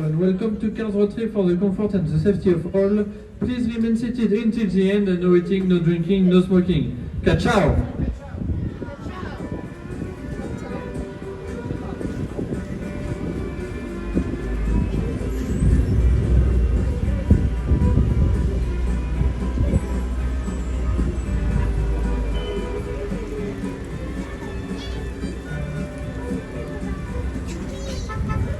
And welcome to Cars Road Trip for the comfort and the safety of all. Please remain seated until the end and no eating, no drinking, no smoking. Ciao!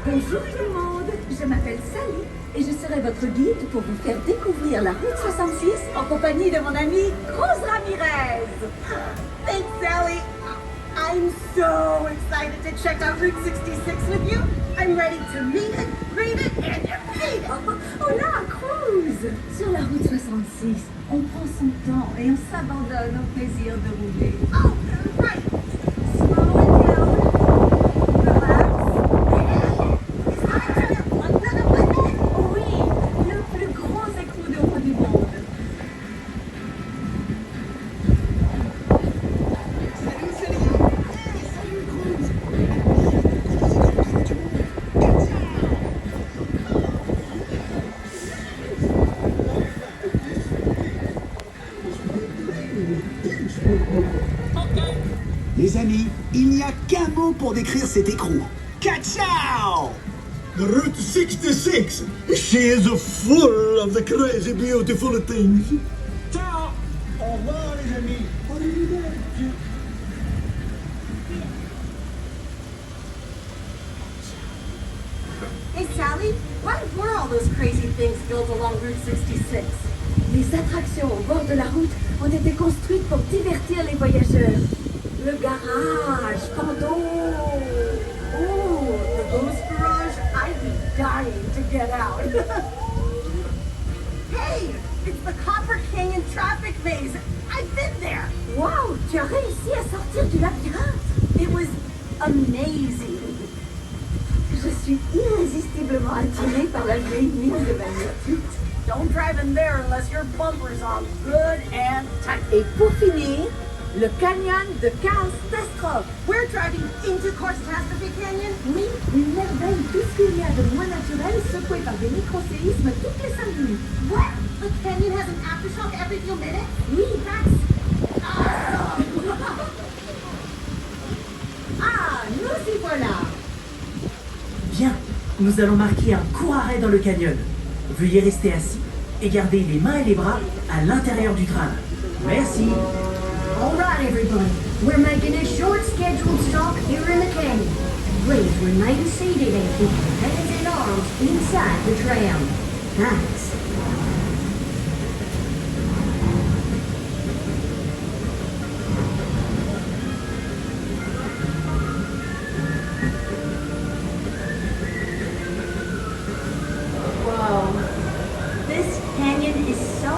Bonjour tout le monde, je m'appelle Sally et je serai votre guide pour vous faire découvrir la route 66 en compagnie de mon ami Cruz Ramirez. Thanks, Sally. I'm so excited to check out Route 66 with you. I'm ready to meet it, read it, and defeat it. Hola, Cruz! Sur la route 66, on prend son temps et on s'abandonne au plaisir de rouler. Oh, right. Slow it down. Relax. Oui, le plus grand écrou de roue du monde. Les amis, il n'y a qu'un mot pour décrire cet écrou. Ciao! The Route 66. She is full of the crazy beautiful things. Ciao! Au revoir les amis. Hey, Sally, what were all those crazy things built along Route 66? Les attractions au bord de la route ont été construites pour divertir les voyageurs. Le garage, pardon. Oh, the Boost Garage. I'd be dying to get out. Hey, it's the Copper Canyon traffic maze. I've been there. Wow, tu as réussi à sortir du labyrinthe. It was amazing. Je suis irrésistiblement attirée par la vieille mine de magnétite. Don't drive in there unless your bumper's on good and tight. Et pour finir, le canyon de catastrophe. We're driving into Catastrophe Canyon. Oui, une merveille, tout ce qu'il y a de moins naturel, secoué par des micro-séismes toutes les 5 minutes. What? The canyon has an aftershock every few minutes? Oui, That's awesome. ah, nous y voilà. Bien, nous allons marquer un court arrêt dans le canyon. Veuillez rester assis et garder les mains et les bras à l'intérieur du tram. Merci. All right, everybody. We're making a short scheduled stop here in the canyon. Please remain seated and keep your hands and arms inside the tram. Thanks. Wow, this canyon is so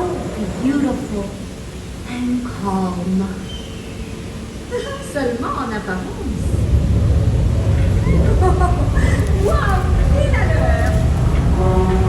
beautiful and calm. Seulement en apparence. Wow, pile à l'heure.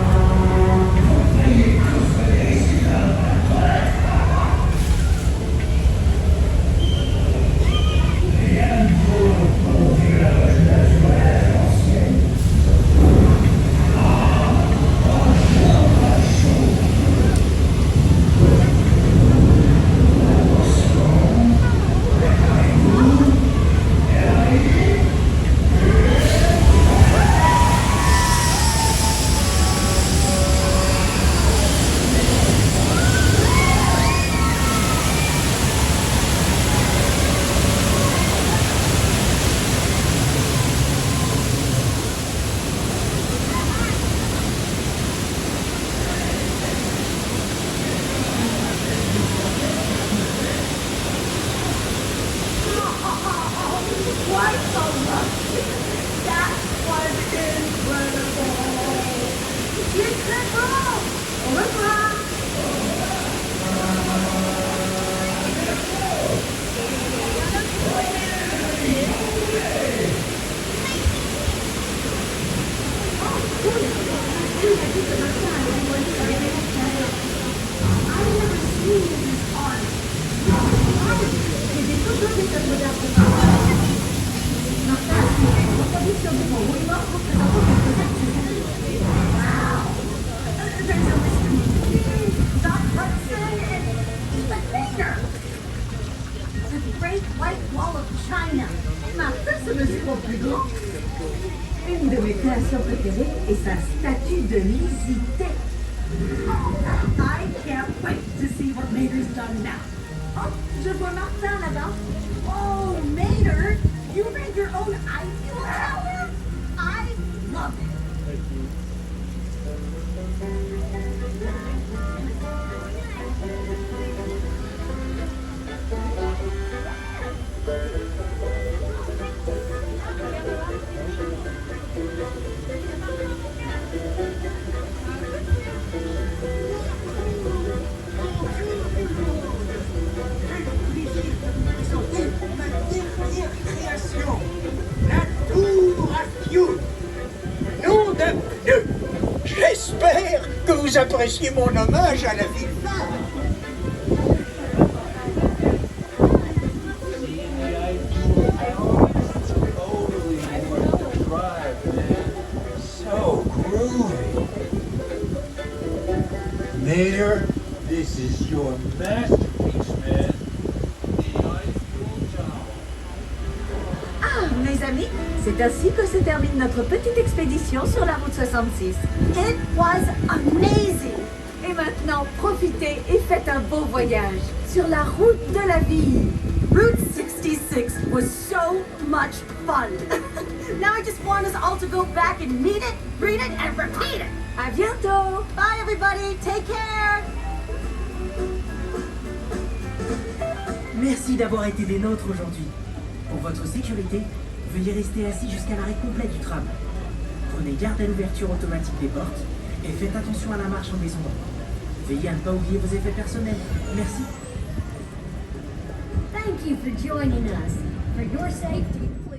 The Great White Wall of China. Martin, ce monsieur est plus grand. Une de mes créations préférées est sa statue de Lysité. I can't wait to see what Mater's done now. Oh, je vois Martin là-bas. Oh, Mater, you made your own Eiffel Tower? I love it. Création, la tour à fioul. Nom de Dieu. J'espère que vous appréciez mon hommage à la ville. So groovy. Mater, this is your masterpiece, man. Ah, mes amis, c'est ainsi que se termine notre petite expédition sur la route 66. It was amazing! Et maintenant, profitez et faites un beau voyage sur la route de la vie. Route 66 was so much fun. Now I just want us all to go back and meet it, read it, and repeat it. À bientôt! Bye, everybody. Take care. Merci d'avoir été des nôtres aujourd'hui. Pour votre sécurité, veuillez rester assis jusqu'à l'arrêt complet du tram. Prenez garde à l'ouverture automatique des portes et faites attention à la marche en descendant. Veillez à ne pas oublier vos effets personnels. Merci. Thank you for joining us. For your safety, please.